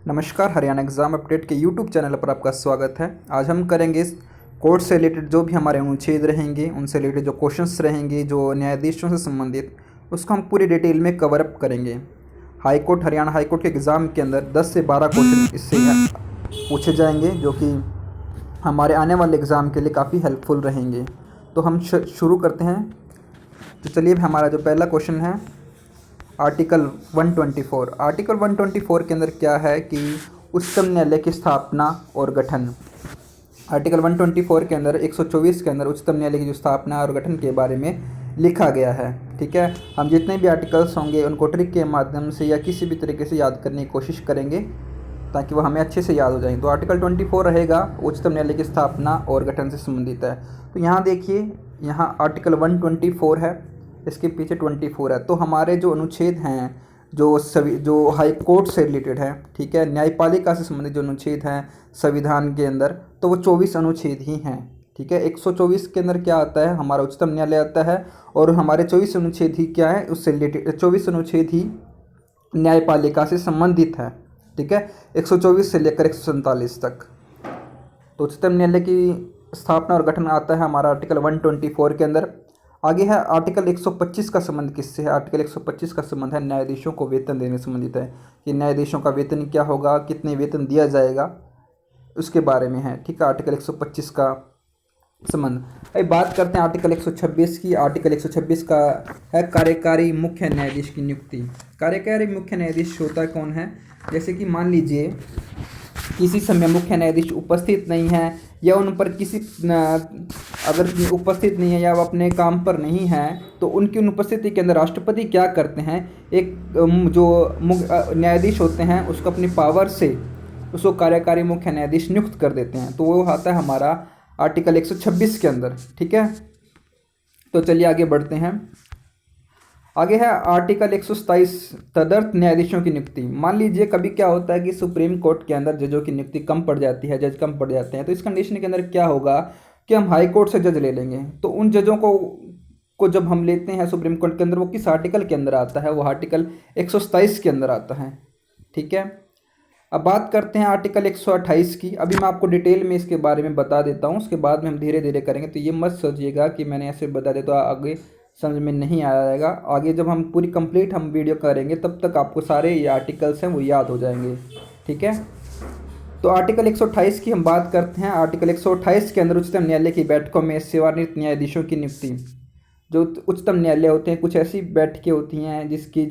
नमस्कार, Haryana exam update के YouTube channel पर आपका स्वागत है। आज हम करेंगे इस कोर्ट से रिलेटेड जो भी हमारे अनुच्छेद रहेंगे, उनसे रिलेटेड जो क्वेश्चंस रहेंगे, जो न्यायाधीशों से संबंधित, उसको हम पूरी डिटेल में कवर अप करेंगे। High court, Haryana high court के एग्ज़ाम के अंदर 10 से 12 क्वेश्चन इससे पूछे जाएंगे, जो कि हमारे आने वाले एग्ज़ाम के लिए काफ़ी हेल्पफुल रहेंगे। तो हम शुरू करते हैं। तो चलिए, हमारा जो पहला क्वेश्चन है आर्टिकल 124। आर्टिकल 124 के अंदर क्या है कि उच्चतम न्यायालय की स्थापना और गठन। आर्टिकल 124 के अंदर 124 के अंदर उच्चतम न्यायालय की जो स्थापना और गठन के बारे में लिखा गया है। ठीक है, हम जितने भी आर्टिकल्स होंगे उनको ट्रिक के माध्यम से या किसी भी तरीके से याद करने की कोशिश करेंगे ताकि वो हमें अच्छे से याद हो जाए। तो आर्टिकल 24 रहेगा, उच्चतम न्यायालय की स्थापना और गठन से संबंधित है। तो यहाँ देखिए, यहाँ आर्टिकल 124 है, इसके पीछे 24 है। तो हमारे जो अनुच्छेद हैं, जो हाई कोर्ट से रिलेटेड है, ठीक है, न्यायपालिका से संबंधित जो अनुच्छेद हैं संविधान के अंदर, तो वो 24 अनुच्छेद ही हैं। ठीक है, 124 के अंदर क्या आता है, हमारा उच्चतम न्यायालय आता है, और हमारे 24 अनुच्छेद ही क्या है, उससे रिलेटेड 24 अनुच्छेद ही न्यायपालिका से संबंधित है। ठीक है, 124 से लेकर 147 तक। तो उच्चतम न्यायालय की स्थापना और गठन आता है हमारा आर्टिकल 124 के अंदर। आगे है आर्टिकल 125 का संबंध किससे है। आर्टिकल 125 का संबंध है न्यायाधीशों को वेतन देने से संबंधित है कि न्यायाधीशों का वेतन क्या होगा, कितने वेतन दिया जाएगा, उसके बारे में है। ठीक है, आर्टिकल 125 का संबंध। अब बात करते हैं आर्टिकल 126 की। आर्टिकल 126 का है कार्यकारी मुख्य न्यायाधीश की नियुक्ति। कार्यकारी मुख्य न्यायाधीश होता कौन है, जैसे कि मान लीजिए किसी समय मुख्य न्यायाधीश उपस्थित नहीं है, या उन पर अगर उपस्थित नहीं है या वो अपने काम पर नहीं है, तो उनकी अनुपस्थिति के अंदर राष्ट्रपति क्या करते हैं, एक जो न्यायाधीश होते हैं उसको अपनी पावर से उसको कार्यकारी मुख्य न्यायाधीश नियुक्त कर देते हैं। तो वो आता है हमारा आर्टिकल 126 के अंदर। ठीक है, तो चलिए आगे बढ़ते हैं। आगे है आर्टिकल 127 तदर्थ न्यायाधीशों की नियुक्ति। मान लीजिए कभी क्या होता है कि सुप्रीम कोर्ट के अंदर जजों की नियुक्ति कम पड़ जाती है, जज कम पड़ जाते हैं, तो इस कंडीशन के अंदर क्या होगा कि हम हाई कोर्ट से जज ले लेंगे। तो उन जजों को जब हम लेते हैं सुप्रीम कोर्ट के अंदर, वो किस आर्टिकल के अंदर आता है, वो आर्टिकल 127 के अंदर आता है। ठीक है, अब बात करते हैं आर्टिकल 128 की। अभी मैं आपको डिटेल में इसके बारे में बता देता हूँ, उसके बाद में हम धीरे धीरे करेंगे। तो ये मत सोचिएगा कि मैंने ऐसे बता दिया तो आगे समझ में नहीं आएगा। आगे जब हम पूरी कंप्लीट हम वीडियो करेंगे तब तक आपको सारे ये आर्टिकल्स हैं वो याद हो जाएंगे। ठीक है, तो आर्टिकल 128 की हम बात करते हैं। आर्टिकल 128 के अंदर उच्चतम न्यायालय की बैठकों में सेवानिवृत्त न्यायाधीशों की नियुक्ति। जो उच्चतम न्यायालय होते हैं, कुछ ऐसी बैठकें होती हैं जिसकी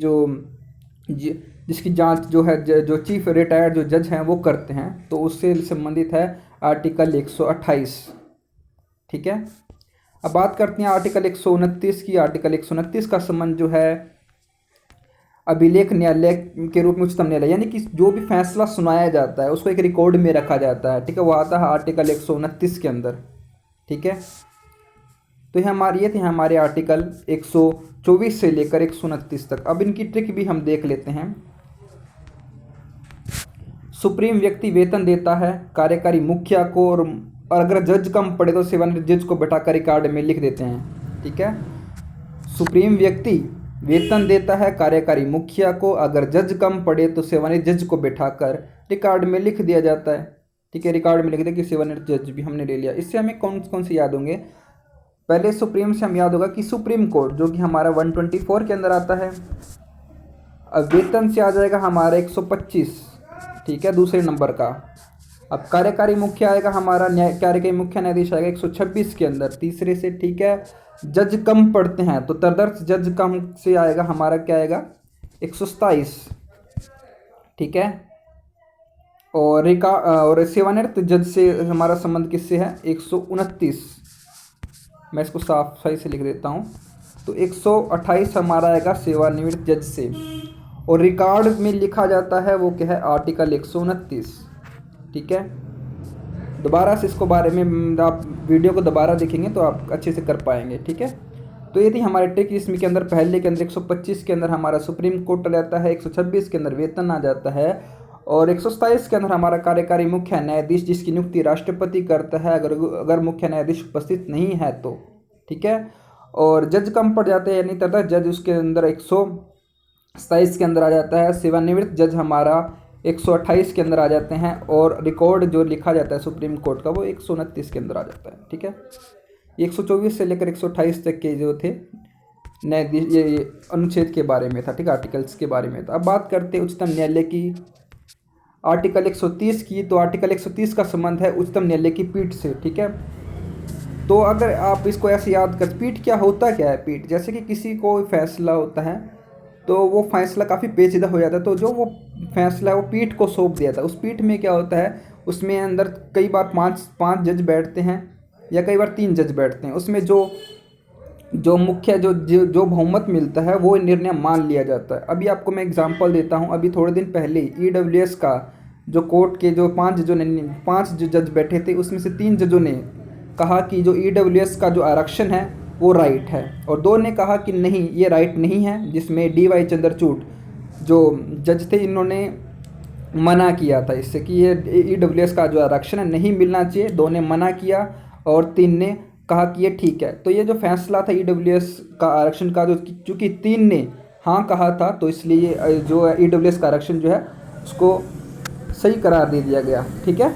जांच जो है जो चीफ रिटायर्ड जो जज हैं वो करते हैं, तो उससे संबंधित है आर्टिकल 128। ठीक है, अब बात करते हैं आर्टिकल 129 की। आर्टिकल 129 का संबंध जो है अभिलेख न्यायालय के रूप में उच्चतम न्यायालय, यानी कि जो भी फैसला सुनाया जाता है उसको एक रिकॉर्ड में रखा जाता है। ठीक है, वो आता है आर्टिकल 129 के अंदर। ठीक है, तो ये थे हमारे आर्टिकल 124 से लेकर 129 तक। अब इनकी ट्रिक भी हम देख लेते हैं। सुप्रीम व्यक्ति वेतन देता है कार्यकारी मुखिया को, और अगर जज कम पड़े तो सेवानिवृत्त जज को बैठाकर रिकॉर्ड में लिख देते हैं। ठीक है, सुप्रीम व्यक्ति वेतन देता है कार्यकारी मुखिया को, अगर जज कम पड़े तो सेवानिवृत्त जज को बैठाकर रिकॉर्ड में लिख दिया जाता है। ठीक है, रिकॉर्ड में लिख दिया कि सेवानिवृत्त जज भी हमने ले लिया। इससे हमें कौन कौन से याद होंगे, पहले सुप्रीम से हम याद होगा कि सुप्रीम कोर्ट जो कि हमारा 124 के अंदर आता है। अब वेतन से आ जाएगा हमारा 125। ठीक है, दूसरे नंबर का। अब कार्यकारी मुख्य आएगा हमारा कार्यकारी मुख्य न्यायाधीश आएगा 126 के अंदर, तीसरे से। ठीक है, जज कम पढ़ते हैं तो तदर्थ जज कम से आएगा हमारा क्या आएगा, 127। ठीक है, और सेवानिवृत्त जज से हमारा संबंध किससे है, 129। मैं इसको साफ सही से लिख देता हूँ। तो 128 हमारा आएगा सेवानिवृत्त जज से, और रिकॉर्ड में लिखा जाता है वो क्या है, आर्टिकल 129। ठीक है, दोबारा से इसको बारे में आप वीडियो को दोबारा देखेंगे तो आप अच्छे से कर पाएंगे। ठीक है, तो ये थी हमारी ट्रिक। इसमें के अंदर पहले के अंदर 125 के अंदर हमारा सुप्रीम कोर्ट आ जाता है, 126 के अंदर वेतन आ जाता है, और 127 के अंदर हमारा कार्यकारी मुख्य न्यायाधीश जिसकी नियुक्ति राष्ट्रपति करता है अगर मुख्य न्यायाधीश उपस्थित नहीं है तो। ठीक है, और जज कम पड़ जाते हैं, यानी तथा जज उसके अंदर 127 के अंदर आ जाता है। सेवानिवृत्त जज हमारा 128 के अंदर आ जाते हैं, और रिकॉर्ड जो लिखा जाता है सुप्रीम कोर्ट का वो 129 के अंदर आ जाता है। ठीक है, 124 से लेकर 128 तक के जो थे न्यायाधीश ये अनुच्छेद के बारे में था। ठीक है, आर्टिकल्स के बारे में था। अब बात करते हैं उच्चतम न्यायालय की आर्टिकल 130 की। तो आर्टिकल 130 का संबंध है उच्चतम न्यायालय की पीठ से। ठीक है, तो अगर आप इसको ऐसे याद कर, पीठ क्या होता क्या है? पीठ जैसे कि किसी को फैसला होता है तो वो फैसला काफ़ी पेचीदा हो जाता है, तो जो वो फैसला है वो पीठ को सौंप दिया था। उस पीठ में क्या होता है, उसमें अंदर कई बार पाँच जज बैठते हैं या कई बार 3 जज बैठते हैं। उसमें जो मुख्य जो बहुमत मिलता है वो निर्णय मान लिया जाता है। अभी आपको मैं एग्जांपल देता हूँ। अभी थोड़े दिन पहले ईडब्ल्यूएस का जो कोर्ट के जो 5 जो जज बैठे थे, उसमें से 3 जजों ने कहा कि जो ईडब्ल्यूएस का जो आरक्षण है वो राइट है, और 2 ने कहा कि नहीं, ये राइट नहीं है, जिसमें DY चंद्रचूड़ जो जज थे इन्होंने मना किया था इससे कि ये ईडब्ल्यूएस का जो आरक्षण है नहीं मिलना चाहिए। 2 ने मना किया और 3 ने कहा कि ये ठीक है। तो ये जो फैसला था ईडब्ल्यूएस का आरक्षण का, जो चूँकि 3 ने हाँ कहा था, तो इसलिए जो ईडब्ल्यूएस का आरक्षण जो है उसको सही करार दे दिया गया। ठीक है,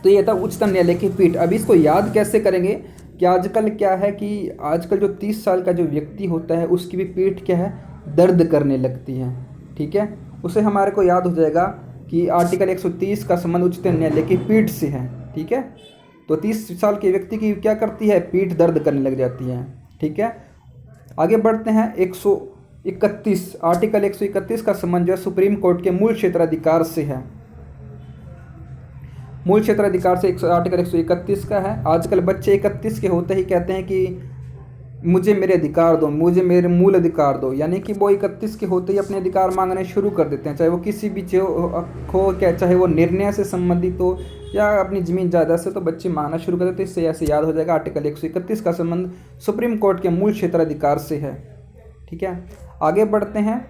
तो ये था उच्चतम न्यायालय की पीठ। अभी इसको याद कैसे करेंगे कि आजकल क्या है कि आजकल जो 30 साल का जो व्यक्ति होता है उसकी भी पीठ क्या है, दर्द करने लगती है। ठीक है, उसे हमारे को याद हो जाएगा कि आर्टिकल 130 का संबंध उच्चतम न्यायालय की पीठ से है। ठीक है, तो 30 साल के व्यक्ति की क्या करती है, पीठ दर्द करने लग जाती है। ठीक है, आगे बढ़ते हैं। 131 आर्टिकल 131 का संबंध जो है सुप्रीम कोर्ट के मूल क्षेत्राधिकार से है। मूल क्षेत्राधिकार से आर्टिकल 131 का है। आजकल बच्चे 31 के होते ही कहते हैं कि मुझे मेरे अधिकार दो, मुझे मेरे मूल अधिकार दो, यानी कि वो 31 के होते ही अपने अधिकार मांगने शुरू कर देते हैं, चाहे वो किसी भी हो क्या, चाहे वो निर्णय से संबंधित हो या अपनी ज़मीन जायदाद से, तो बच्चे मांगना शुरू कर देते हैं। इससे ऐसे याद हो जाएगा आर्टिकल 131 का संबंध सुप्रीम कोर्ट के मूल क्षेत्राधिकार से है। ठीक है, आगे बढ़ते हैं।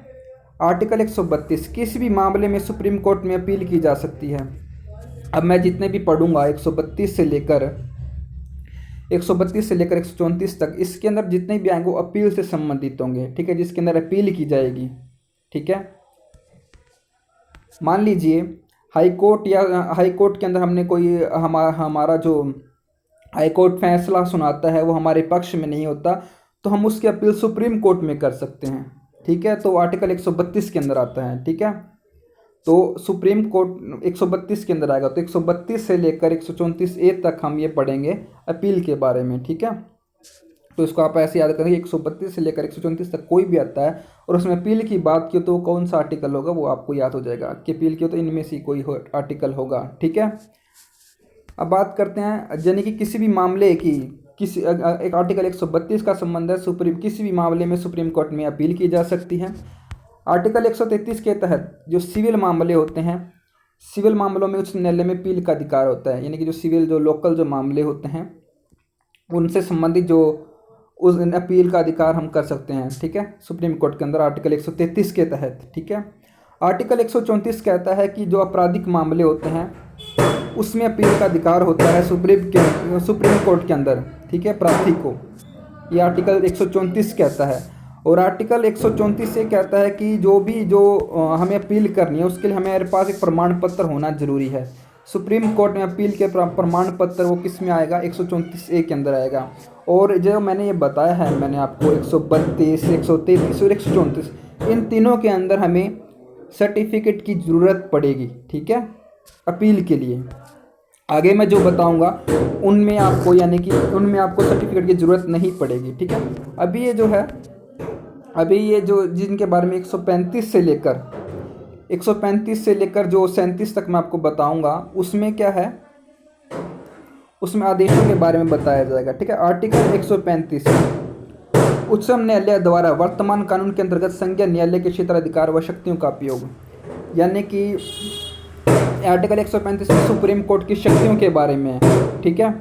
आर्टिकल 132 किसी भी मामले में सुप्रीम कोर्ट में अपील की जा सकती है। अब मैं जितने भी पढ़ूंगा 132 से लेकर 134 तक, इसके अंदर जितने भी आएंगे वो अपील से संबंधित होंगे। ठीक है, जिसके अंदर अपील की जाएगी। ठीक है, मान लीजिए हाई कोर्ट के अंदर हमने कोई हमारा जो हाई कोर्ट फैसला सुनाता है वो हमारे पक्ष में नहीं होता, तो हम उसकी अपील सुप्रीम कोर्ट में कर सकते हैं। ठीक है, तो आर्टिकल 132 के अंदर आता है। ठीक है, तो सुप्रीम कोर्ट 132 के अंदर आएगा। तो 132 से लेकर 134A तक हम ये पढ़ेंगे अपील के बारे में। ठीक है, तो इसको आप ऐसे याद करेंगे, 132 से लेकर 134 तक कोई भी आता है और उसमें अपील की बात की तो कौन सा आर्टिकल होगा वो आपको याद हो जाएगा कि अपील की तो इनमें से कोई आर्टिकल होगा। ठीक है, अब बात करते हैं यानी कि किसी भी मामले की एक आर्टिकल 132 का संबंध है किसी भी मामले में सुप्रीम कोर्ट में अपील की जा सकती है। आर्टिकल 133 के तहत जो सिविल मामले होते हैं, सिविल मामलों में उच्च न्यायालय में अपील का अधिकार होता है, यानी कि जो सिविल जो लोकल जो मामले होते हैं उनसे संबंधित जो उस अपील का अधिकार हम कर सकते हैं। ठीक है, सुप्रीम कोर्ट के अंदर आर्टिकल 133 के तहत। ठीक है, आर्टिकल 134 कहता है कि जो आपराधिक मामले होते हैं उसमें अपील का अधिकार होता है सुप्रीम कोर्ट के अंदर। ठीक है, प्रार्थी को, ये आर्टिकल 134 कहता है। और आर्टिकल 134 ये कहता है कि जो हमें अपील करनी है उसके लिए हमारे पास एक प्रमाण पत्र होना जरूरी है। सुप्रीम कोर्ट में अपील के प्रमाण पत्र वो किस में आएगा, 134A के अंदर आएगा। और जो मैंने ये बताया है, मैंने आपको 132, 133 और 134, इन तीनों के अंदर हमें सर्टिफिकेट की ज़रूरत पड़ेगी। ठीक है, अपील के लिए। आगे मैं जो बताऊंगा उनमें आपको सर्टिफिकेट की ज़रूरत नहीं पड़ेगी। ठीक है, अभी ये जो जिनके बारे में 135 से लेकर जो 37 तक मैं आपको बताऊंगा, उसमें क्या है, उसमें आदेशों के बारे में बताया जाएगा। ठीक है, आर्टिकल 135 उच्चतम न्यायालय द्वारा वर्तमान कानून के अंतर्गत संज्ञेय न्यायालय के क्षेत्राधिकार व शक्तियों का उपयोग, यानी कि आर्टिकल 135 में सुप्रीम कोर्ट की शक्तियों के बारे में है। ठीक है,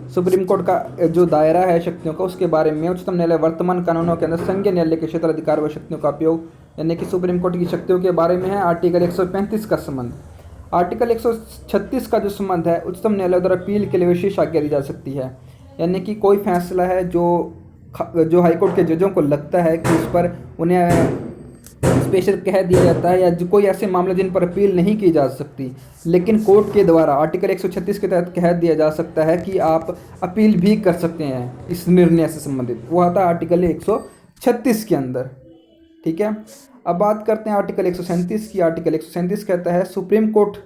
सुप्रीम कोर्ट का जो दायरा है शक्तियों का उसके बारे में उच्चतम न्यायालय वर्तमान कानूनों के अंदर संज्ञेय न्यायालय के क्षेत्राधिकार व शक्तियों का उपयोग, यानी कि सुप्रीम कोर्ट की शक्तियों के बारे में है आर्टिकल 135 का संबंध। आर्टिकल 136 का जो संबंध है, उच्चतम न्यायालय द्वारा अपील के लिए विशेष आज्ञा दी जा सकती है, यानी कि कोई फैसला है जो हाईकोर्ट के जजों को लगता है कि उस पर उन्हें स्पेशल कह दिया जाता है, या जो कोई ऐसे मामले जिन पर अपील नहीं की जा सकती, लेकिन कोर्ट के द्वारा आर्टिकल 136 के तहत कह दिया जा सकता है कि आप अपील भी कर सकते हैं इस निर्णय से संबंधित। वो आता है आर्टिकल 136 के अंदर। ठीक है, अब बात करते हैं आर्टिकल 137 की। आर्टिकल 137 कहता है सुप्रीम कोर्ट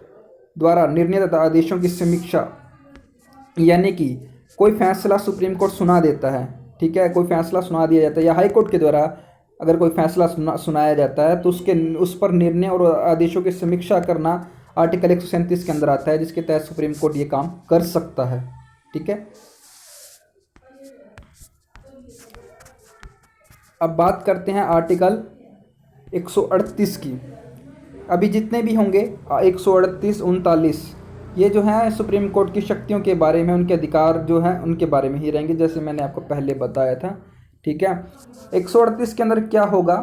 द्वारा निर्णय तथा आदेशों की समीक्षा, यानी कि कोई फैसला सुप्रीम कोर्ट सुना देता है। ठीक है, कोई फैसला सुना दिया जाता है या हाई कोर्ट के द्वारा अगर कोई फैसला सुनाया जाता है तो उस पर निर्णय और आदेशों की समीक्षा करना आर्टिकल 137 के अंदर आता है, जिसके तहत सुप्रीम कोर्ट ये काम कर सकता है। ठीक है, अब बात करते हैं आर्टिकल 138 की। अभी जितने भी होंगे 138, 39 ये जो है सुप्रीम कोर्ट की शक्तियों के बारे में, उनके अधिकार जो हैं उनके बारे में ही रहेंगे, जैसे मैंने आपको पहले बताया था। ठीक है, 138 के अंदर क्या होगा,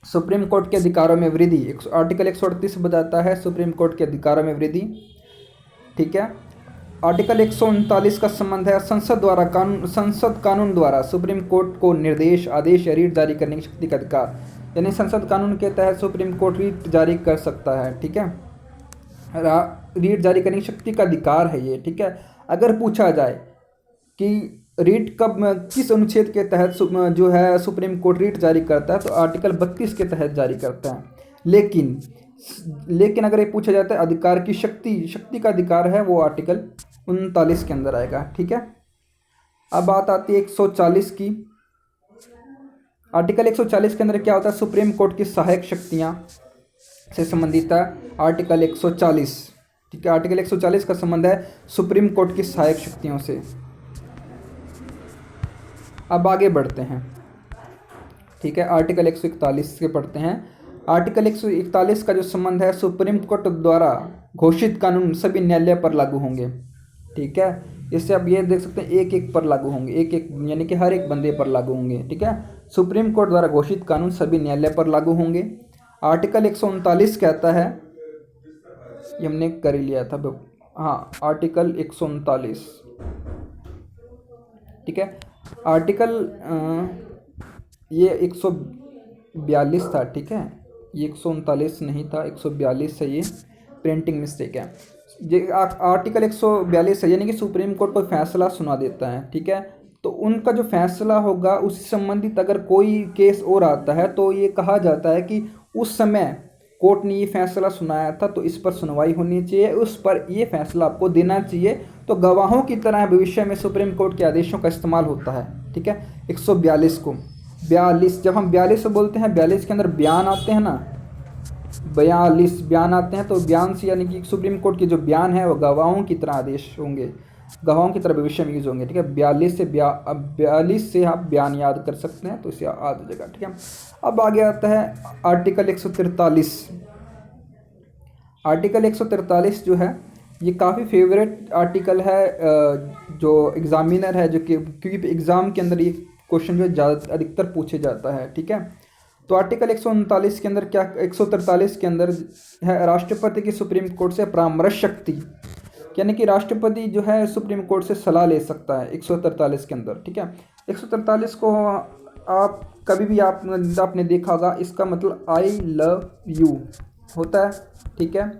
सुप्रीम कोर्ट के अधिकारों में वृद्धि। आर्टिकल 138 बताता है सुप्रीम कोर्ट के अधिकारों में वृद्धि। ठीक है, आर्टिकल 139 का संबंध है संसद कानून द्वारा सुप्रीम कोर्ट को निर्देश, आदेश या रीट जारी करने की शक्ति का अधिकार, यानी संसद कानून के तहत सुप्रीम कोर्ट रीट जारी कर सकता है। ठीक है, रीट जारी करने की शक्ति का अधिकार है ये। ठीक है, अगर पूछा जाए कि रीट कब किस अनुच्छेद के तहत जो है सुप्रीम कोर्ट रीट जारी करता है, तो आर्टिकल 32 के तहत जारी करता है। लेकिन अगर ये पूछा जाता है अधिकार की शक्ति का अधिकार है, वो आर्टिकल 39 के अंदर आएगा। ठीक है, अब बात आती है 140 की। आर्टिकल 140 के अंदर क्या होता है, सुप्रीम कोर्ट की सहायक शक्तियां से संबंधित है आर्टिकल 140। ठीक है, आर्टिकल 140 का संबंध है सुप्रीम कोर्ट की सहायक शक्तियों से। अब आगे बढ़ते हैं। ठीक है, आर्टिकल 141 के पढ़ते हैं। आर्टिकल 141 का जो संबंध है सुप्रीम कोर्ट द्वारा घोषित कानून सभी न्यायालय पर लागू होंगे। ठीक है, इससे आप ये देख सकते हैं एक एक पर लागू होंगे, एक एक यानी कि हर एक बंदे पर लागू होंगे। ठीक है, सुप्रीम कोर्ट द्वारा घोषित कानून सभी न्यायालय पर लागू होंगे। आर्टिकल 139 कहता है, ये हमने कर ही लिया था, हाँ, आर्टिकल 139। ठीक है, आर्टिकल ये 142 था। ठीक है, ये 139 नहीं था, 142 है, ये प्रिंटिंग मिस्टेक है। ये आर्टिकल 142 है, यानी कि सुप्रीम कोर्ट कोई फैसला सुना देता है। ठीक है, तो उनका जो फैसला होगा उससे संबंधित अगर कोई केस और आता है तो ये कहा जाता है कि उस समय कोर्ट ने ये फैसला सुनाया था तो इस पर सुनवाई होनी चाहिए, उस पर ये फैसला आपको देना चाहिए। तो गवाहों की तरह भविष्य में सुप्रीम कोर्ट के आदेशों का इस्तेमाल होता है। ठीक है, 142 को 42, जब हम 42 बोलते हैं, 42 के अंदर बयान आते हैं ना, 42 बयान आते हैं, तो बयान से यानी कि सुप्रीम कोर्ट के जो बयान है वो गवाहों की तरह आदेश होंगे, गवाहों की तरह भविष्य में यूज होंगे। ठीक है, 42 से आप बयान याद कर सकते हैं, तो इसे याद हो जाएगा। ठीक है, अब आगे आता है आर्टिकल 143। आर्टिकल 143 जो है ये काफ़ी फेवरेट आर्टिकल है जो एग्जामिनर है, जो कि क्योंकि एग्ज़ाम के अंदर ये क्वेश्चन जो है ज़्यादा अधिकतर पूछे जाता है। ठीक है, तो आर्टिकल 139 के अंदर क्या, 143 के अंदर है राष्ट्रपति की सुप्रीम कोर्ट से परामर्श शक्ति, यानी कि राष्ट्रपति जो है सुप्रीम कोर्ट से सलाह ले सकता है 143 के अंदर। ठीक है, 143 को आप कभी भी आपने देखा होगा, इसका मतलब आई लव यू होता है। ठीक है,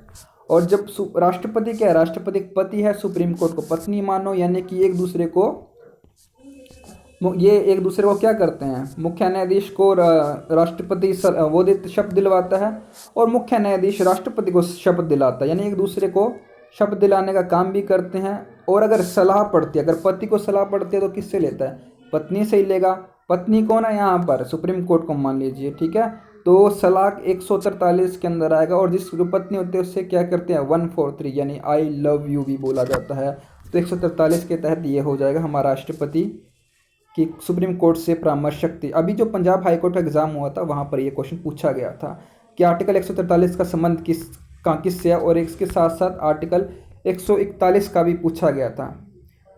और जब राष्ट्रपति क्या है, राष्ट्रपति एक पति है, सुप्रीम कोर्ट को पत्नी मानो, यानी कि एक दूसरे को क्या करते हैं, मुख्य न्यायाधीश को राष्ट्रपति वो शपथ दिलवाता है और मुख्य न्यायाधीश राष्ट्रपति को शपथ दिलाता है, यानी एक दूसरे को शपथ दिलाने का काम भी करते हैं। और अगर सलाह पड़ती है, अगर पति को सलाह पड़ती है तो किससे लेता है, पत्नी से ही लेगा। पत्नी कौन है यहाँ पर, सुप्रीम कोर्ट को मान लीजिए। ठीक है, तो सलाह 143 के अंदर आएगा, और जिस जो पत्नी होती है उससे क्या करते हैं 143, यानी आई लव यू भी बोला जाता है। तो 143 के तहत ये हो जाएगा हमारा राष्ट्रपति की सुप्रीम कोर्ट से परामर्श शक्ति। अभी जो पंजाब हाई कोर्ट का एग्जाम हुआ था वहाँ पर ये क्वेश्चन पूछा गया था कि आर्टिकल 143 का संबंध किससे है, और इसके साथ साथ आर्टिकल 141 का भी पूछा गया था।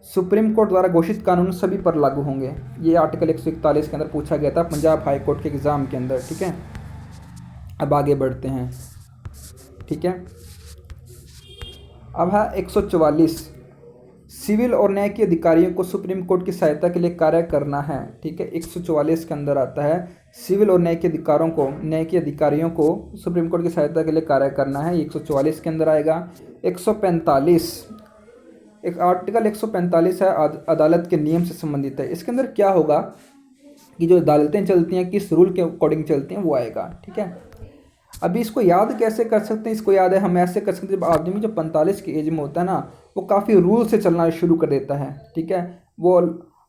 सुप्रीम कोर्ट द्वारा घोषित कानून सभी पर लागू होंगे, ये आर्टिकल 141 के अंदर पूछा गया था पंजाब हाई कोर्ट के एग्ज़ाम के अंदर। ठीक है, अब आगे बढ़ते हैं। ठीक है, अब है 144 सिविल और न्याय के अधिकारियों को सुप्रीम कोर्ट की सहायता के लिए कार्य करना है। ठीक है, 144 के अंदर आता है सिविल और न्याय के अधिकारियों को सुप्रीम कोर्ट की सहायता के लिए कार्य करना है, 144 के अंदर आएगा। 145 एक आर्टिकल 145 है, अदालत के नियम से संबंधित है। इसके अंदर क्या होगा कि जो अदालतें चलती हैं किस रूल के अकॉर्डिंग चलती हैं वो आएगा। ठीक है, अभी इसको याद कैसे कर सकते हैं, इसको याद है हम ऐसे कर सकते हैं, जब आदमी जो 45 की एज में होता है ना वो काफ़ी रूल से चलना शुरू कर देता है। ठीक है, वो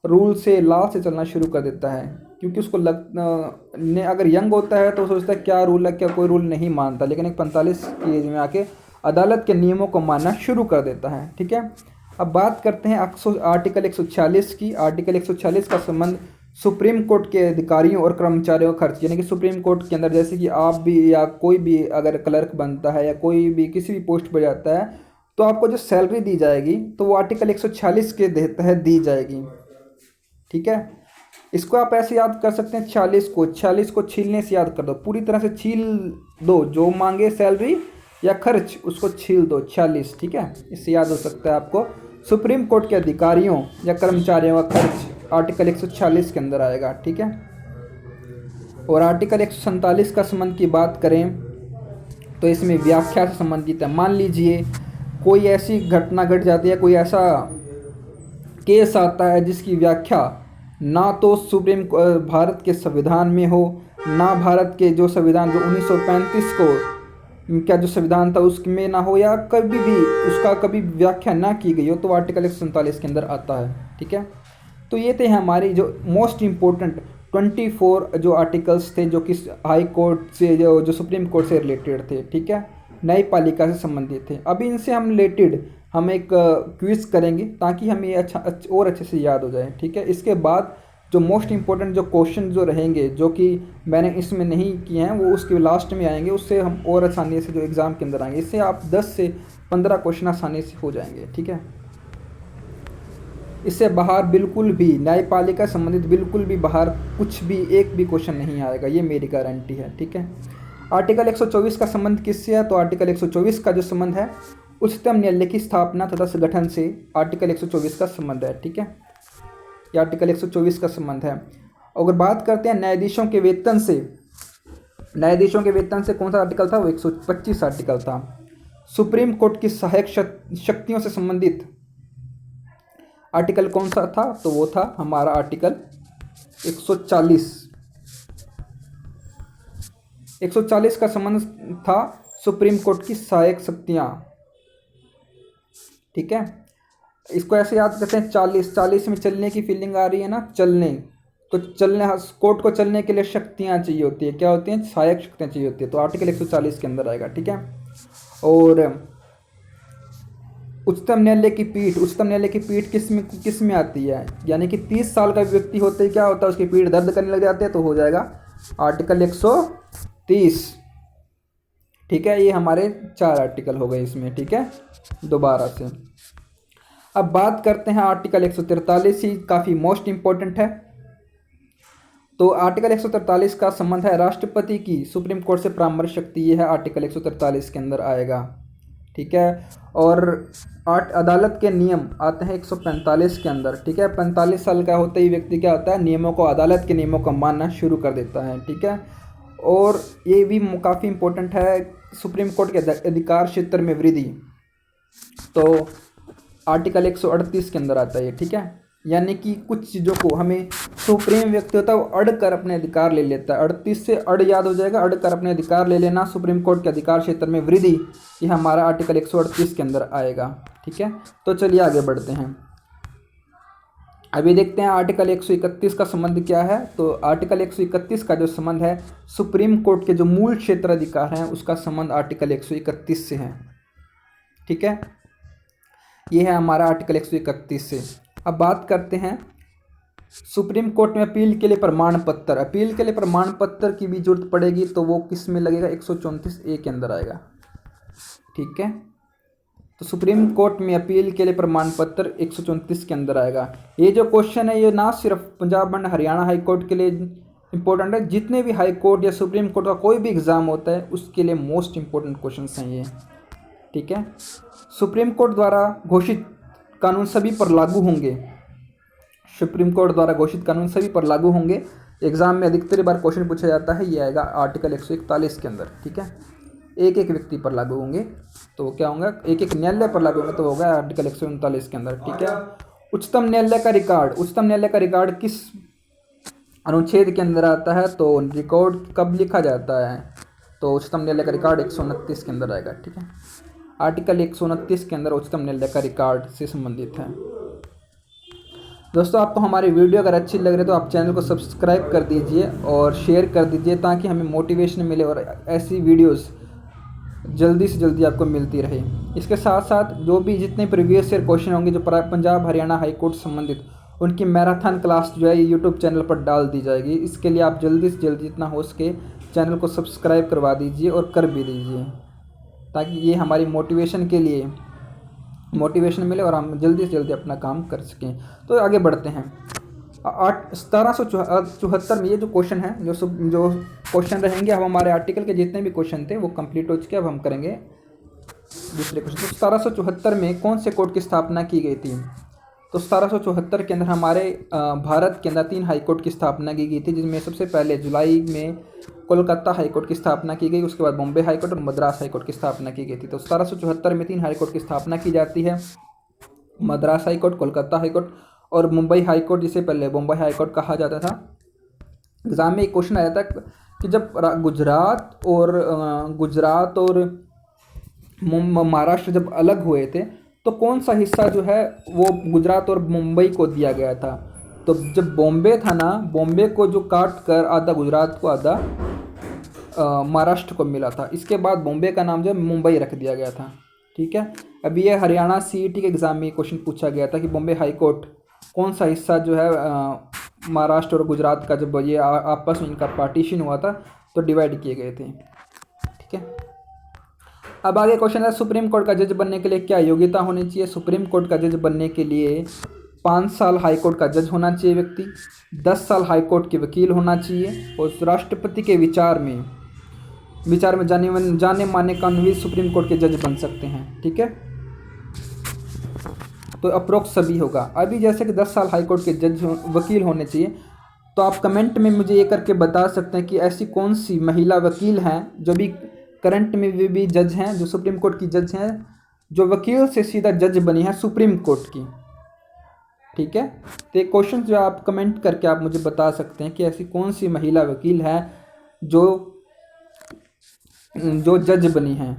रूल से लॉ से चलना शुरू कर देता है, क्योंकि उसको अगर यंग होता है तो सोचता है क्या रूल है, क्या कोई रूल नहीं मानता, लेकिन एक 45 की एज में आके अदालत के नियमों को मानना शुरू कर देता है। ठीक है, अब बात करते हैं आर्टिकल 146 की। आर्टिकल 146 का संबंध सुप्रीम कोर्ट के अधिकारियों और कर्मचारियों का खर्च, यानी कि सुप्रीम कोर्ट के अंदर जैसे कि आप भी या कोई भी अगर क्लर्क बनता है या कोई भी किसी भी पोस्ट पर जाता है तो आपको जो सैलरी दी जाएगी तो वो आर्टिकल 146 के तहत दी जाएगी। ठीक है, इसको आप ऐसे याद कर सकते हैं, 46 को छीलने से याद कर दो, पूरी तरह से छील दो, जो मांगे सैलरी या खर्च उसको छील दो, 46। ठीक है, इससे याद हो सकता है आपको सुप्रीम कोर्ट के अधिकारियों या कर्मचारियों का खर्च आर्टिकल 146 के अंदर आएगा। ठीक है, और आर्टिकल 147 का संबंध की बात करें तो इसमें व्याख्या से संबंधित है। मान लीजिए कोई ऐसी घटना घट जाती है, कोई ऐसा केस आता है जिसकी व्याख्या ना तो भारत के संविधान में हो, ना भारत के जो संविधान जो 1935 को क्या जो संविधान था उसमें ना हो, या कभी भी उसका कभी व्याख्या ना की गई हो, तो आर्टिकल 147 के अंदर आता है। ठीक है, तो ये थे हमारी जो मोस्ट इम्पोर्टेंट 24 जो आर्टिकल्स थे जो कि हाई कोर्ट से जो सुप्रीम कोर्ट से रिलेटेड थे। ठीक है, न्यायपालिका से संबंधित थे। अभी इनसे हम रिलेटेड हम एक क्विज करेंगे ताकि हमें और अच्छे से याद हो जाए। ठीक है, इसके बाद जो मोस्ट इम्पोर्टेंट जो क्वेश्चन जो रहेंगे जो कि मैंने इसमें नहीं किए हैं वो उसके लास्ट में आएंगे, उससे हम और आसानी से जो एग्ज़ाम के अंदर आएंगे, इससे आप 10 से 15 क्वेश्चन आसानी से हो जाएंगे। ठीक है, इससे बाहर बिल्कुल भी न्यायपालिका संबंधित बिल्कुल भी बाहर कुछ भी एक भी क्वेश्चन नहीं आएगा, ये मेरी गारंटी है। ठीक है, आर्टिकल 124 का संबंध किससे है, तो आर्टिकल 124 का जो संबंध है उच्चतम न्यायालय की स्थापना तथा संगठन से आर्टिकल 124 का संबंध है। ठीक है, ये आर्टिकल 124 का संबंध है। अगर बात करते हैं न्यायाधीशों के वेतन से कौन सा आर्टिकल था, वो 125 आर्टिकल था। सुप्रीम कोर्ट की सहायक शक्तियों से संबंधित आर्टिकल कौन सा था, तो वो था हमारा आर्टिकल 140 का संबंध था सुप्रीम कोर्ट की सहायक शक्तियाँ। ठीक है, इसको ऐसे याद करते हैं, 40 में चलने की फीलिंग आ रही है ना, चलने कोर्ट को चलने के लिए शक्तियाँ चाहिए होती है, क्या होती हैं, सहायक शक्तियाँ चाहिए होती है, तो आर्टिकल 140 के अंदर आएगा। ठीक है, और उच्चतम न्यायालय की पीठ किस में आती है, यानी कि 30 साल का व्यक्ति होते ही क्या होता है उसकी पीठ दर्द करने लग जाते हैं, तो हो जाएगा आर्टिकल 130। ठीक है, ये हमारे 4 आर्टिकल हो गए इसमें। ठीक है, दोबारा से अब बात करते हैं आर्टिकल 143, ही काफ़ी मोस्ट इम्पोर्टेंट है। तो आर्टिकल 143 का संबंध है राष्ट्रपति की सुप्रीम कोर्ट से परामर्श शक्ति, ये है आर्टिकल 143 के अंदर आएगा। ठीक है, और अदालत के नियम आते हैं 145 के अंदर। ठीक है, 45 साल का होते ही व्यक्ति क्या होता है, अदालत के नियमों को मानना शुरू कर देता है। ठीक है, और ये भी काफ़ी इम्पोर्टेंट है, सुप्रीम कोर्ट के अधिकार क्षेत्र में वृद्धि, तो आर्टिकल 138 के अंदर आता है। ठीक है, यानी कि कुछ चीज़ों को हमें सुप्रीम व्यक्ति होता है वो अड़ कर अपने अधिकार ले लेता है, 38 से अड़ याद हो जाएगा, अड़ कर अपने अधिकार ले लेना, सुप्रीम कोर्ट के अधिकार क्षेत्र में वृद्धि, ये हमारा आर्टिकल 138 के अंदर आएगा। ठीक है, तो चलिए आगे बढ़ते हैं। अभी देखते हैं आर्टिकल 131 का संबंध क्या है। तो आर्टिकल 131 का जो संबंध है सुप्रीम कोर्ट के जो मूल क्षेत्र अधिकार हैं उसका संबंध आर्टिकल 131 से है। ठीक है, ये है हमारा आर्टिकल 131 से। अब बात करते हैं सुप्रीम कोर्ट में अपील के लिए प्रमाण पत्र की भी जरूरत पड़ेगी, तो वो किस में लगेगा, 134A के अंदर आएगा। ठीक है, तो सुप्रीम कोर्ट में अपील के लिए प्रमाण पत्र 134 के अंदर आएगा। ये जो क्वेश्चन है ये ना सिर्फ Punjab and Haryana high court के लिए इंपॉर्टेंट है, जितने भी हाई कोर्ट या सुप्रीम कोर्ट का कोई भी एग्ज़ाम होता है उसके लिए मोस्ट इंपॉर्टेंट क्वेश्चन हैं ये। ठीक है, सुप्रीम कोर्ट द्वारा घोषित कानून सभी पर लागू होंगे, सुप्रीम कोर्ट द्वारा घोषित कानून सभी पर लागू होंगे। एग्जाम में अधिकतर बार क्वेश्चन पूछा जाता है, ये आएगा आर्टिकल 141 के अंदर, ठीक है। एक एक व्यक्ति पर लागू होंगे तो क्या होगा, एक एक न्यायालय पर लागू होंगे तो होगा आर्टिकल 139 के अंदर, ठीक है। उच्चतम न्यायालय का रिकॉर्ड किस अनुच्छेद के अंदर आता है, तो रिकॉर्ड कब लिखा जाता है, तो उच्चतम न्यायालय का रिकॉर्ड 129 के अंदर आएगा, ठीक है। आर्टिकल 129 के अंदर उच्चतम न्यायालय का रिकॉर्ड से संबंधित है। दोस्तों, आपको हमारी वीडियो अगर अच्छी लग रही है तो आप चैनल को सब्सक्राइब कर दीजिए और शेयर कर दीजिए, ताकि हमें मोटिवेशन मिले और ऐसी वीडियोस जल्दी से जल्दी आपको मिलती रहे। इसके साथ साथ जो भी जितने प्रीवियस ईयर क्वेश्चन होंगे जो पंजाब हरियाणा हाई कोर्ट संबंधित, उनकी मैराथन क्लास जो है यूट्यूब चैनल पर डाल दी जाएगी। इसके लिए आप जल्दी से जल्दी जितना हो सके चैनल को सब्सक्राइब करवा दीजिए और कर भी दीजिए, ताकि ये हमारी मोटिवेशन के लिए मोटिवेशन मिले और हम जल्दी से जल्दी अपना काम कर सकें। तो आगे बढ़ते हैं। 1774 में ये जो क्वेश्चन है, जो क्वेश्चन रहेंगे, अब हमारे आर्टिकल के जितने भी क्वेश्चन थे वो कंप्लीट हो चुके हैं। अब हम करेंगे दूसरे क्वेश्चन। तो 1774 में कौन से कोर्ट की स्थापना की गई थी, तो 1774 के अंदर हमारे भारत के अंदर 3 हाई कोर्ट की स्थापना की गई थी, जिसमें सबसे पहले जुलाई में कोलकाता हाई कोर्ट की स्थापना की गई, उसके बाद बॉम्बे हाई कोर्ट और मद्रास हाई कोर्ट की स्थापना की गई थी। तो 1774 में 3 हाई कोर्ट की स्थापना की जाती है, Madras high court, Kolkata high court और मुंबई हाई कोर्ट, जिसे पहले बॉम्बे हाई कोर्ट कहा जाता था। एग्जाम में एक क्वेश्चन आया था कि जब गुजरात और महाराष्ट्र जब अलग हुए थे तो कौन सा हिस्सा जो है वो गुजरात और मुंबई को दिया गया था। तो जब बॉम्बे था ना, बॉम्बे को जो काट कर आधा गुजरात को आधा महाराष्ट्र को मिला था। इसके बाद बॉम्बे का नाम जो है मुंबई रख दिया गया था, ठीक है। अभी ये हरियाणा सीईटी के एग्ज़ाम में क्वेश्चन पूछा गया था कि बॉम्बे हाई कोर्ट कौन सा हिस्सा जो है महाराष्ट्र और गुजरात का, जब ये आपस में इनका पार्टीशन हुआ था तो डिवाइड किए गए थे, ठीक है। अब आगे क्वेश्चन है, सुप्रीम कोर्ट का जज बनने के लिए क्या योग्यता होनी चाहिए। सुप्रीम कोर्ट का जज बनने के लिए 5 साल हाई कोर्ट का जज होना चाहिए व्यक्ति, 10 साल हाई कोर्ट के वकील होना चाहिए और राष्ट्रपति के विचार में जाने माने कानूनी सुप्रीम कोर्ट के जज बन सकते हैं, ठीक है। तो अप्रोक्स सभी होगा। अभी जैसे कि 10 साल हाई कोर्ट के जज वकील होने चाहिए, तो आप कमेंट में मुझे ये करके बता सकते हैं कि ऐसी कौन सी महिला वकील हैं जो भी करंट में भी जज हैं, जो सुप्रीम कोर्ट की जज हैं, जो वकील से सीधा जज बनी है सुप्रीम कोर्ट की, ठीक है। तो एक क्वेश्चन जो आप कमेंट करके आप मुझे बता सकते हैं कि ऐसी कौन सी महिला वकील है जो जज बनी है,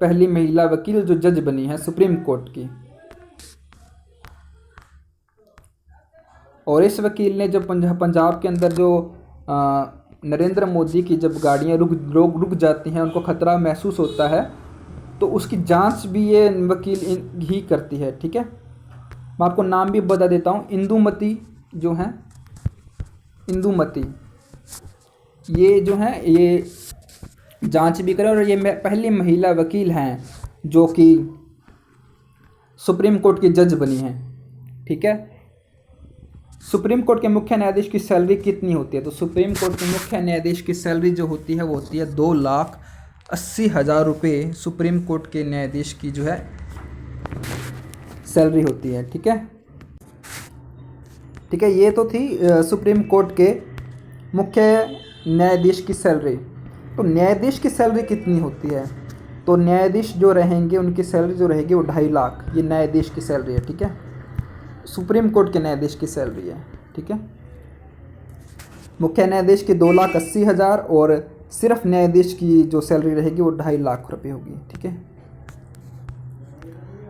पहली महिला वकील जो जज बनी है सुप्रीम कोर्ट की। और इस वकील ने जब पंजाब के अंदर जो नरेंद्र मोदी की जब गाड़ियाँ रुक जाती हैं, उनको ख़तरा महसूस होता है, तो उसकी जांच भी ये वकील ही करती है, ठीक है। मैं आपको नाम भी बता देता हूँ, इंदुमती जो हैं, इंदुमती ये जो हैं ये जांच भी करें, और ये पहली महिला वकील हैं जो कि सुप्रीम कोर्ट की जज बनी हैं, ठीक है। सुप्रीम कोर्ट के मुख्य न्यायाधीश की सैलरी कितनी होती है, तो सुप्रीम कोर्ट के मुख्य न्यायाधीश की सैलरी जो होती है वो होती है 2,80,000 रुपये। सुप्रीम कोर्ट के न्यायाधीश की जो है सैलरी होती है, ठीक है, ठीक है। ये तो थी सुप्रीम कोर्ट के मुख्य न्यायाधीश की सैलरी। तो न्यायाधीश की सैलरी कितनी होती है, तो न्यायाधीश जो रहेंगे उनकी सैलरी जो रहेगी वो 2.5 लाख, ये न्यायाधीश की सैलरी है, ठीक है। सुप्रीम कोर्ट के न्यायाधीश की सैलरी है, ठीक है। मुख्य न्यायाधीश की 2,80,000 और सिर्फ न्यायाधीश की जो सैलरी रहेगी वो 2.5 लाख रुपये होगी, ठीक है।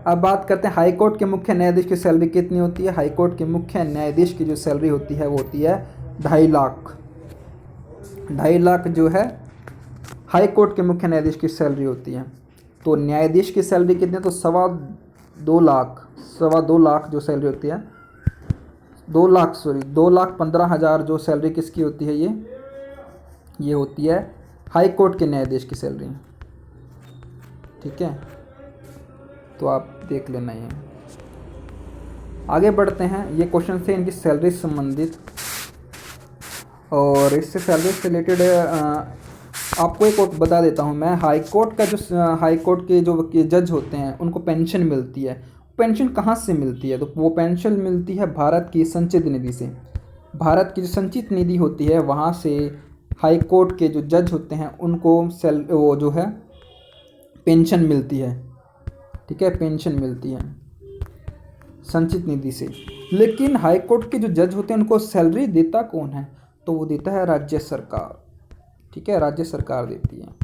अब बात करते हैं हाई कोर्ट के मुख्य न्यायाधीश की सैलरी कितनी होती है। हाई कोर्ट के मुख्य न्यायाधीश की जो सैलरी होती है वो होती है 2.5 लाख। 2.5 लाख जो है हाई कोर्ट के मुख्य न्यायाधीश की सैलरी होती है। तो न्यायाधीश की सैलरी कितनी है, तो 2.25 लाख जो सैलरी होती है, 2,15,000 जो सैलरी किसकी होती है, ये होती है हाई कोर्ट के न्यायाधीश की सैलरी, ठीक है। तो आप देख लेना ये। आगे बढ़ते हैं, ये क्वेश्चन थे इनकी सैलरी से संबंधित, और इससे सैलरी से रिलेटेड आपको एक और बता देता हूँ मैं। हाई कोर्ट के जो जज होते हैं उनको पेंशन मिलती है, पेंशन कहाँ से मिलती है? तो वो पेंशन मिलती है भारत की संचित निधि से। भारत की जो संचित निधि होती है वहाँ से हाई कोर्ट के जो जज होते हैं उनको वो जो है पेंशन मिलती है, ठीक है, पेंशन मिलती है संचित निधि से। लेकिन हाई कोर्ट के जो जज होते हैं उनको सैलरी देता कौन है? तो वो देता है राज्य सरकार, ठीक है, राज्य सरकार देती है।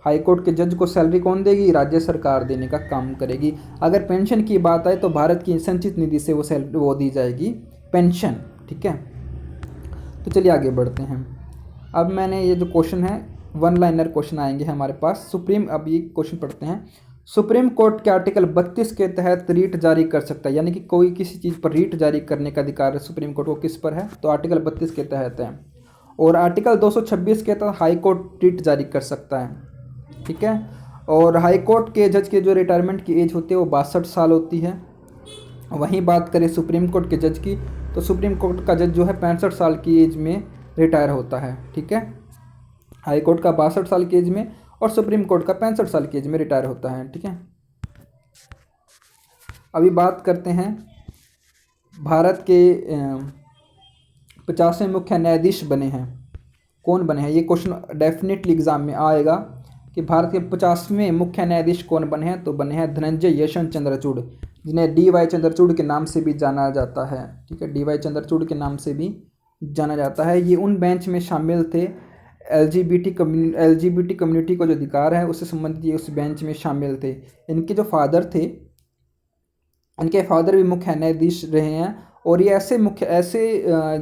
हाई कोर्ट के जज को सैलरी कौन देगी? राज्य सरकार देने का काम करेगी। अगर पेंशन की बात आए तो भारत की संचित निधि से वो दी जाएगी पेंशन, ठीक है। तो चलिए आगे बढ़ते हैं। अब मैंने ये जो क्वेश्चन है वन लाइनर क्वेश्चन आएंगे हमारे पास। अब ये क्वेश्चन पढ़ते हैं। सुप्रीम कोर्ट के आर्टिकल 32 के तहत रीट जारी कर सकता है, यानी कि कोई किसी चीज़ पर रीट जारी करने का अधिकार सुप्रीम कोर्ट को किस पर है? तो आर्टिकल 32 के तहत है। और आर्टिकल 226 के तहत हाई कोर्ट रीट जारी कर सकता है, ठीक है। और हाई कोर्ट के जज के जो रिटायरमेंट की एज होती है वो 62 साल होती है। वहीं बात करें सुप्रीम कोर्ट के जज की, तो सुप्रीम कोर्ट का जज जो है 65 साल की एज में रिटायर होता है, ठीक है। हाई कोर्ट का 62 साल की एज में और सुप्रीम कोर्ट का 65 साल की एज में रिटायर होता है, ठीक है। अभी बात करते हैं भारत के 50वें मुख्य न्यायाधीश बने हैं, कौन बने हैं? ये क्वेश्चन डेफिनेटली एग्जाम में आएगा कि भारत के 50वें मुख्य न्यायाधीश कौन बने हैं? तो बने हैं धनंजय यशवंत चंद्रचूड़, जिन्हें डी.वाई. चंद्रचूड़ के नाम से भी जाना जाता है, ठीक है, डी.वाई. चंद्रचूड़ के नाम से भी जाना जाता है। ये उन बेंच में शामिल थे एलजीबीटी कम्युनिटी को जो अधिकार है उससे संबंधित, ये उस बेंच में शामिल थे। इनके जो फादर थे, इनके फादर भी मुख्य न्यायाधीश रहे हैं। और ये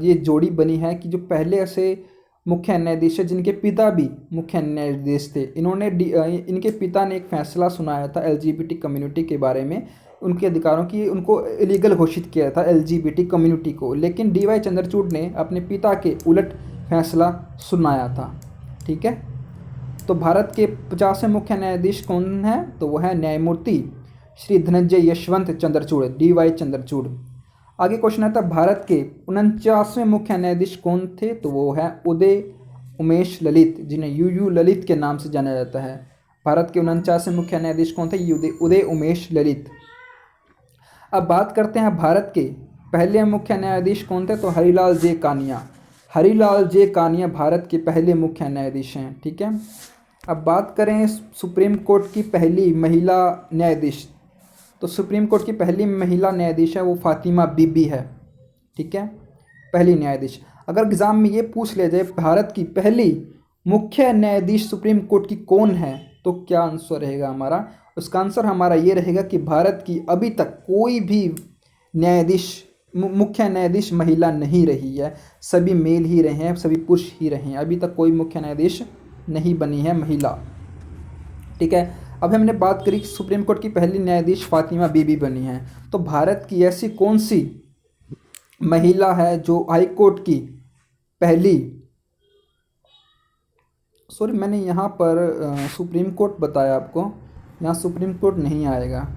ये जोड़ी बनी है कि जो पहले ऐसे मुख्य न्यायाधीश है जिनके पिता भी मुख्य न्यायाधीश थे। इनके पिता ने एक फैसला सुनाया था एलजीबीटी कम्युनिटी के बारे में, उनके अधिकारों की, उनको इलीगल घोषित किया था एलजीबीटी कम्युनिटी को। लेकिन डी.वाई. चंद्रचूड़ ने अपने पिता के उलट फैसला सुनाया था, ठीक है। तो भारत के 50वें मुख्य न्यायाधीश कौन है? तो वो है न्यायमूर्ति श्री धनंजय यशवंत चंद्रचूड़, डी.वाई. चंद्रचूड़। आगे क्वेश्चन आता है भारत के 49वें मुख्य न्यायाधीश कौन थे? तो वो है उदय उमेश ललित, जिन्हें यू ललित के नाम से जाना जाता है। भारत के 49वें मुख्य न्यायाधीश कौन थे? उदय उमेश ललित। अब बात करते हैं भारत के पहले मुख्य न्यायाधीश कौन थे? तो हरिलाल जे कानिया। हरिलाल जे कानिया भारत के पहले मुख्य न्यायाधीश हैं, ठीक है। अब बात करें सुप्रीम कोर्ट की पहली महिला न्यायाधीश, तो सुप्रीम कोर्ट की पहली महिला न्यायाधीश है वो फातिमा बीबी है, ठीक है, पहली न्यायाधीश। अगर एग्जाम में ये पूछ लिया जाए भारत की पहली मुख्य न्यायाधीश सुप्रीम कोर्ट की कौन है, तो क्या आंसर रहेगा हमारा? उसका आंसर हमारा ये रहेगा कि भारत की अभी तक कोई भी मुख्य न्यायाधीश महिला नहीं रही है, सभी मेल ही रहे हैं, सभी पुरुष ही रहे हैं। अभी तक कोई मुख्य न्यायाधीश नहीं बनी है महिला, ठीक है। अब हमने बात करी कि सुप्रीम कोर्ट की पहली न्यायाधीश फातिमा बीबी बनी है। तो भारत की ऐसी कौन सी महिला है जो हाई कोर्ट की पहली, सॉरी मैंने यहाँ पर सुप्रीम कोर्ट बताया आपको, यहाँ सुप्रीम कोर्ट नहीं आएगा,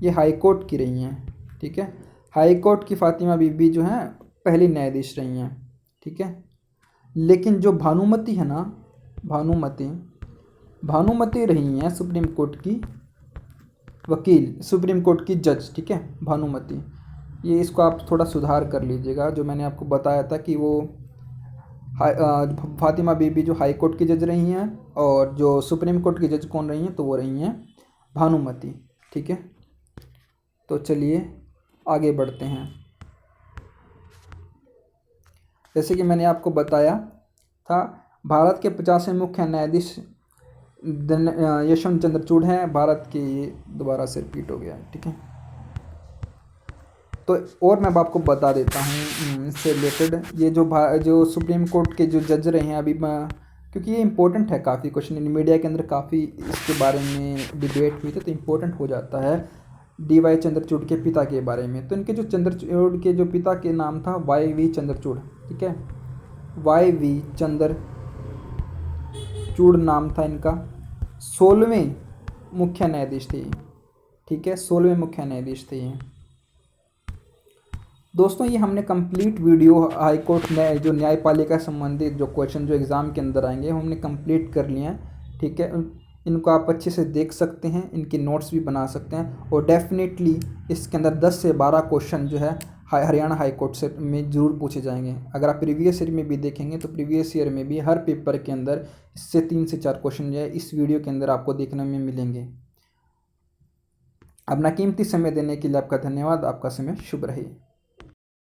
ये हाई कोर्ट की रही हैं, ठीक है। हाई कोर्ट की फातिमा बीबी जो हैं पहली न्यायाधीश रही हैं, ठीक है। लेकिन जो भानुमति है ना, भानुमति रही हैं सुप्रीम कोर्ट की वकील, सुप्रीम कोर्ट की जज, ठीक है, भानुमति। ये इसको आप थोड़ा सुधार कर लीजिएगा, जो मैंने आपको बताया था कि वो फातिमा बीबी जो हाई कोर्ट की जज रही हैं और जो सुप्रीम कोर्ट की जज कौन रही हैं, तो वो रही हैं भानुमति, ठीक है। तो चलिए आगे बढ़ते हैं। जैसे कि मैंने आपको बताया था भारत के 50वें मुख्य न्यायाधीश यशवंत चंद्रचूड़ हैं भारत के, ये दोबारा से रिपीट हो गया, ठीक है। तो और मैं आपको बता देता हूँ इससे रिलेटेड, ये जो सुप्रीम कोर्ट के जो जज रहे हैं अभी, क्योंकि ये इंपॉर्टेंट है काफ़ी, क्वेश्चन मीडिया के अंदर काफ़ी इसके बारे में डिबेट हुई थी, तो इम्पोर्टेंट हो जाता है डी.वाई. चंद्रचूड़ के पिता के बारे में। तो इनके जो चंद्रचूड़ के जो पिता के नाम था वाई.वी. चंद्रचूड़, ठीक है, वाई.वी. चंद्रचूड़ नाम था इनका। 16वें मुख्य न्यायाधीश थे, ठीक है, 16वें मुख्य न्यायाधीश थे ये। दोस्तों ये हमने कंप्लीट वीडियो हाई कोर्ट में जो न्यायपालिका संबंधित जो क्वेश्चन जो एग्ज़ाम के अंदर आएंगे हमने कंप्लीट कर लिए हैं, ठीक है। इनको आप अच्छे से देख सकते हैं, इनके नोट्स भी बना सकते हैं। और डेफिनेटली इसके अंदर 10 से 12 क्वेश्चन जो है हरियाणा हाई कोर्ट से में ज़रूर पूछे जाएंगे। अगर आप प्रीवियस ईयर में भी देखेंगे तो प्रीवियस ईयर में भी हर पेपर के अंदर इससे 3 से 4 क्वेश्चन जो है इस वीडियो के अंदर आपको देखने में मिलेंगे। अपना कीमती समय देने के लिए आपका धन्यवाद। आपका समय शुभ रहे।